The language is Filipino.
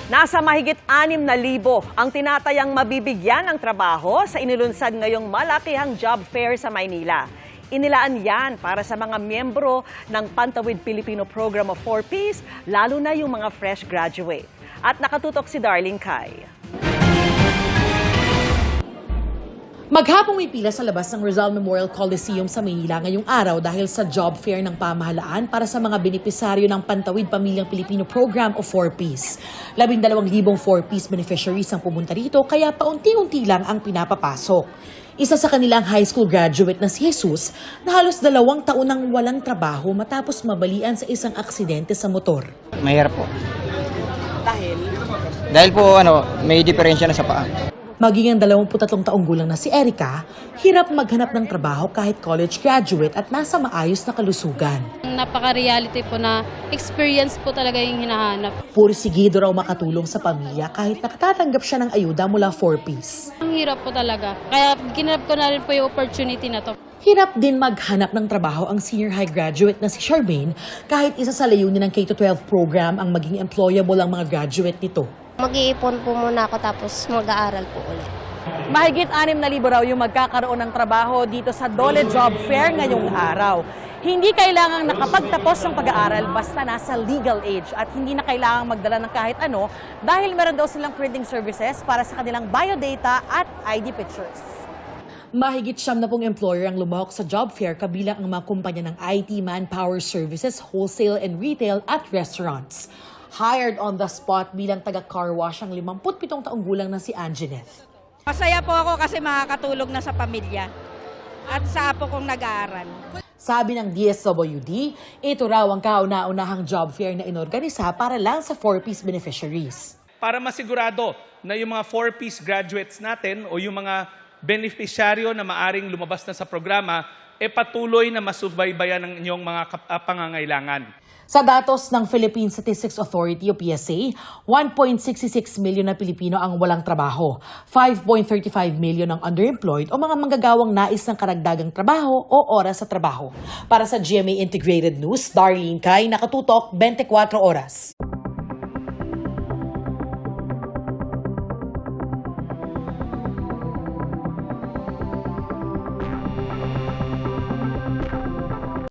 Nasa mahigit 6,000 ang tinatayang mabibigyan ng trabaho sa inilunsad ngayong malakihang job fair sa Maynila. Inilaan yan para sa mga miyembro ng Pantawid Pilipino Program of 4Ps, lalo na yung mga fresh graduate. At nakatutok si Darlene Kai. Maghapong may pila sa labas ng Rizal Memorial Coliseum sa Maynila ngayong araw dahil sa job fair ng pamahalaan para sa mga benepisaryo ng Pantawid Pamilyang Pilipino Program o 4Ps. 12,000 4Ps beneficiaries ang pumunta rito kaya paunti-unti lang ang pinapapasok. Isa sa kanilang high school graduate na si Jesus na halos 2 taon nang walang trabaho matapos mabalian sa isang aksidente sa motor. Mahirap po. Dahil? Dahil po may diferensya na sa paa. Maging ang 23 taong gulang na si Erica, hirap maghanap ng trabaho kahit college graduate at nasa maayos na kalusugan. Napaka-reality po na experience po talaga yung hinahanap. Pursigido raw makatulong sa pamilya kahit nakatatanggap siya ng ayuda mula 4Ps. Ang hirap po talaga. Kaya ginanap ko na rin po yung opportunity na to. Hirap din maghanap ng trabaho ang senior high graduate na si Charmaine kahit isa sa layunin ng K-12 program ang maging employable ang mga graduate nito. Mag-iipon po muna ako tapos mag-aaral po ulit. Mahigit 6,000 raw yung magkakaroon ng trabaho dito sa Dole Job Fair ngayong araw. Hindi kailangang nakapagtapos ng pag-aaral basta nasa legal age at hindi na kailangang magdala ng kahit ano dahil meron daw silang printing services para sa kanilang biodata at ID pictures. Mahigit 70 employer ang lumahok sa job fair kabilang ang mga kumpanya ng IT, manpower services, wholesale and retail at restaurants. Hired on the spot bilang taga-car wash ang 57 taong gulang na si Anjaneth. Masaya po ako kasi makakatulong na sa pamilya at sa apo kong nag-aaral. Sabi ng DSWD, ito raw ang kauna-unahang job fair na inorganisa para lang sa 4Ps beneficiaries. Para masigurado na yung mga 4Ps graduates natin o yung mga beneficiaryo na maaring lumabas na sa programa, patuloy na masubaybayan ng inyong mga pangangailangan. Sa datos ng Philippine Statistics Authority o PSA, 1.66 million na Pilipino ang walang trabaho, 5.35 million ang underemployed o mga manggagawang nais ng karagdagang trabaho o oras sa trabaho. Para sa GMA Integrated News, Darlene Kai, nakatutok 24 oras.